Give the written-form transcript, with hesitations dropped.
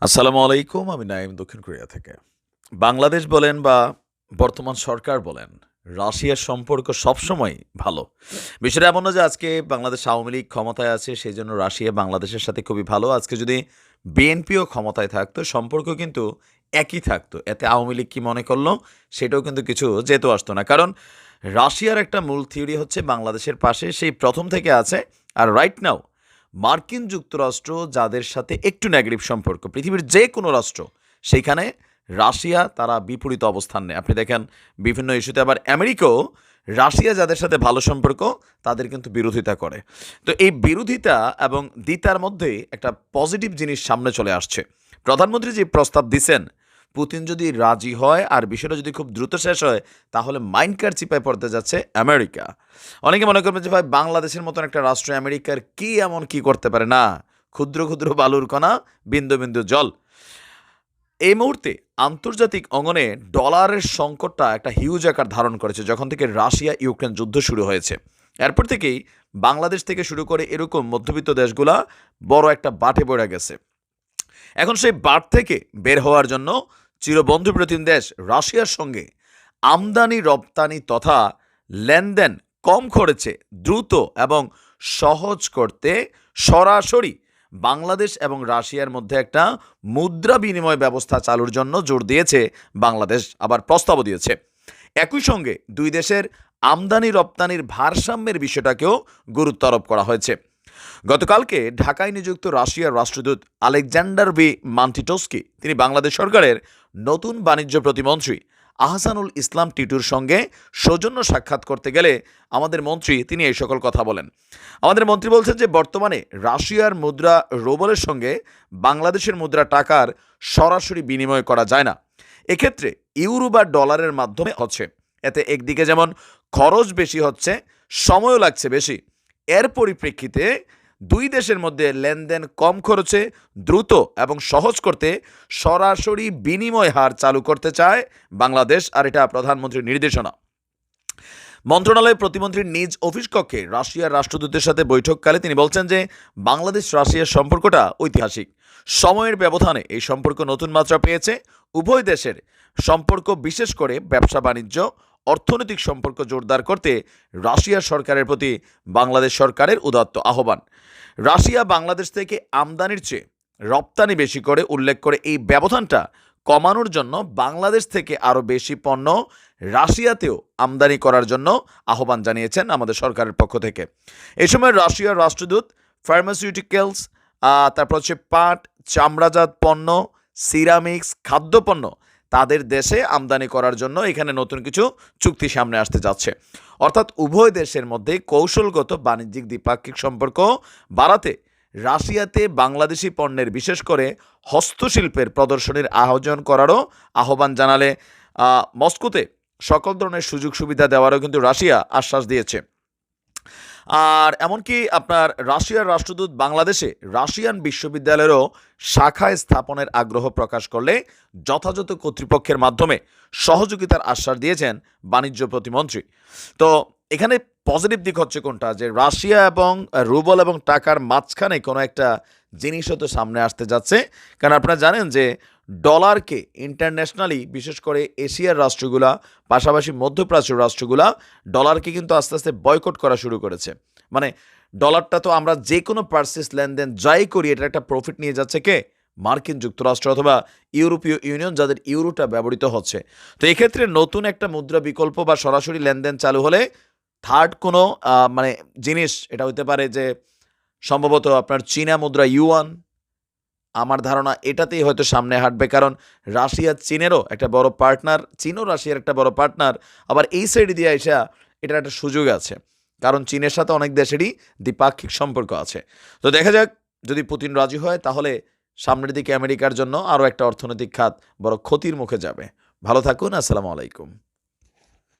আসসালামু আলাইকুম। আমি নাঈম দক্ষিণ কোরিয়া থেকে। বাংলাদেশ বলেন বা বর্তমান সরকার বলেন, রাশিয়ার সম্পর্ক সবসময়ই ভালো। বিষয়টা এমন না যে আজকে বাংলাদেশ আওয়ামী লীগ ক্ষমতায় আছে সেইজন্য রাশিয়া বাংলাদেশের সাথে খুবই ভালো। আজকে যদি বিএনপিও ক্ষমতায় থাকতো সম্পর্ক কিন্তু একই থাকতো। এতে আওয়ামী লীগ কি মনে করল সেটাও কিন্তু কিছু যেত আসতো না। কারণ রাশিয়ার একটা মূল থিওরি হচ্ছে বাংলাদেশের পাশে সেই প্রথম থেকে আছে। আর রাইট নাও মার্কিন যুক্তরাষ্ট্র যাদের সাথে একটু নেগেটিভ সম্পর্ক, পৃথিবীর যে কোনো রাষ্ট্র, সেইখানে রাশিয়া তারা বিপরীত অবস্থান নেয়। আপনি দেখেন বিভিন্ন ইস্যুতে আবার আমেরিকাও রাশিয়া যাদের সাথে ভালো সম্পর্ক তাদের কিন্তু বিরোধিতা করে। তো এই বিরোধিতা এবং দ্বিতার মধ্যে একটা পজিটিভ জিনিস সামনে চলে আসছে। প্রধানমন্ত্রী যে প্রস্তাব দিছেন, পুতিন যদি রাজি হয় আর বিষয়টা যদি খুব দ্রুত শেষ হয়, তাহলে মাইন্ড কার চিপায় পড়তে যাচ্ছে আমেরিকা। অনেকে মনে করবে যে ভাই বাংলাদেশের মতন একটা রাষ্ট্র আমেরিকার কি এমন কি করতে পারে, না, ক্ষুদ্র ক্ষুদ্র বালুর কণা, বিন্দু বিন্দু জল। এই মুহূর্তে আন্তর্জাতিক অঙ্গনে ডলারের সংকটটা একটা হিউজ আকার ধারণ করেছে যখন থেকে রাশিয়া ইউক্রেন যুদ্ধ শুরু হয়েছে। এরপর থেকেই বাংলাদেশ থেকে শুরু করে এরকম মধ্যবিত্ত দেশগুলা বড় একটা বাটে পড়ে গেছে। এখন সেই বাট থেকে বের হওয়ার জন্য চিরবন্ধু প্রতিম দেশ রাশিয়ার সঙ্গে আমদানি রপ্তানি তথা লেনদেন কম খরচে দ্রুত এবং সহজ করতে সরাসরি বাংলাদেশ এবং রাশিয়ার মধ্যে একটা মুদ্রা বিনিময় ব্যবস্থা চালুর জন্য জোর দিয়েছে বাংলাদেশ, আবার প্রস্তাবও দিয়েছে। একই সঙ্গে দুই দেশের আমদানি রপ্তানির ভারসাম্যের বিষয়টাকেও গুরুত্ব আরোপ করা হয়েছে। গতকালকে ঢাকায় নিযুক্ত রাশিয়ার রাষ্ট্রদূত আলেকজান্ডার ভি মান্টিটোস্কি তিনি বাংলাদেশ সরকারের নতুন বাণিজ্য প্রতিমন্ত্রী আহসানুল ইসলাম টিটুর সঙ্গে সৌজন্য সাক্ষাৎ করতে গেলে আমাদের মন্ত্রী তিনি এই সকল কথা বলেন। আমাদের মন্ত্রী বলছেন যে বর্তমানে রাশিয়ার মুদ্রা রুবলের সঙ্গে বাংলাদেশের মুদ্রা টাকার সরাসরি বিনিময় করা যায় না। এক্ষেত্রে ইউরো বা ডলারের মাধ্যমে হচ্ছে। এতে একদিকে যেমন খরচ বেশি হচ্ছে, সময়ও লাগছে বেশি। এর পরিপ্রেক্ষিতে দুই দেশের মধ্যে লেনদেন কম খরচে দ্রুত এবং সহজ করতে সরাসরি বিনিময় হার চালু করতে চায় বাংলাদেশ, আর এটা প্রধানমন্ত্রীর নির্দেশনা। মন্ত্রণালয়ের প্রতিমন্ত্রীর নিজ অফিস কক্ষে রাশিয়ার রাষ্ট্রদূতের সাথে বৈঠককালে তিনি বলছেন যে বাংলাদেশ রাশিয়ার সম্পর্কটা ঐতিহাসিক। সময়ের ব্যবধানে এই সম্পর্ক নতুন মাত্রা পেয়েছে। উভয় দেশের সম্পর্ক, বিশেষ করে ব্যবসা বাণিজ্য, অর্থনৈতিক সম্পর্ক জোরদার করতে রাশিয়ার সরকারের প্রতি বাংলাদেশ সরকারের উদাত্ত আহ্বান। রাশিয়া বাংলাদেশ থেকে আমদানির চেয়ে রপ্তানি বেশি করে উল্লেখ করে এই ব্যবধানটা কমানোর জন্য বাংলাদেশ থেকে আরও বেশি পণ্য রাশিয়াতেও আমদানি করার জন্য আহ্বান জানিয়েছেন আমাদের সরকারের পক্ষ থেকে। এই সময় রাশিয়ার রাষ্ট্রদূত ফার্মাসিউটিক্যালস, তারপর হচ্ছে পাট, চামড়াজাত পণ্য, সিরামিক্স, খাদ্যপণ্য তাদের দেশে আমদানি করার জন্য এখানে নতুন কিছু চুক্তি সামনে আসতে যাচ্ছে। অর্থাৎ উভয় দেশের মধ্যে কৌশলগত বাণিজ্যিক দ্বিপাক্ষিক সম্পর্ক বাড়াতে রাশিয়াতে বাংলাদেশি পণ্যের, বিশেষ করে হস্তশিল্পের প্রদর্শনীর আয়োজন করারও আহ্বান জানালে মস্কোতে সকল ধরনের সুযোগ সুবিধা দেওয়ারও কিন্তু রাশিয়া আশ্বাস দিয়েছে। আর এমনকি আপনার রাশিয়ার রাষ্ট্রদূত বাংলাদেশে রাশিয়ান বিশ্ববিদ্যালয়েরও শাখা স্থাপনের আগ্রহ প্রকাশ করলে যথাযথ কর্তৃপক্ষের মাধ্যমে সহযোগিতার আশ্বাস দিয়েছেন বাণিজ্য প্রতিমন্ত্রী। তো এখানে পজিটিভ দিক হচ্ছে কোনটা, যে রাশিয়া এবং রুবল এবং টাকার মাঝখানে কোনো একটা জিনিসও তো সামনে আসতে যাচ্ছে। কারণ আপনারা জানেন যে ডলারকে ইন্টারন্যাশনালি, বিশেষ করে এশিয়ার রাষ্ট্রগুলা, পাশাপাশি মধ্যপ্রাচ্যের রাষ্ট্রগুলা ডলারকে কিন্তু আস্তে আস্তে বয়কট করা শুরু করেছে। মানে ডলারটা তো আমরা যে কোনো পার্সেস লেনদেন যাই করি এটার একটা প্রফিট নিয়ে যাচ্ছে কে? মার্কিন যুক্তরাষ্ট্র অথবা ইউরোপীয় ইউনিয়ন, যাদের ইউরোটা ব্যবহৃত হচ্ছে। তো এক্ষেত্রে নতুন একটা মুদ্রা বিকল্প বা সরাসরি লেনদেন চালু হলে থার্ড কোনো মানে জিনিস, এটা হতে পারে যে সম্ভবত আপনার চীনা মুদ্রা ইউয়ান, আমার ধারণা এটাতেই হয়তো সামনে হাঁটবে। কারণ রাশিয়া চীনেরও একটা বড় পার্টনার, চীনও রাশিয়ার একটা বড় পার্টনার। আবার এই সাইডে দিয়ে এসে এটার একটা সুযোগ আছে, কারণ চীনের সাথে অনেক দেশেরই দ্বিপাক্ষিক সম্পর্ক আছে। তো দেখা যাক, যদি পুতিন রাজি হয় তাহলে সামনের দিকে আমেরিকার জন্য আরও একটা অর্থনৈতিক খাত বড় ক্ষতির মুখে যাবে। ভালো থাকুন, আসসালামু আলাইকুম।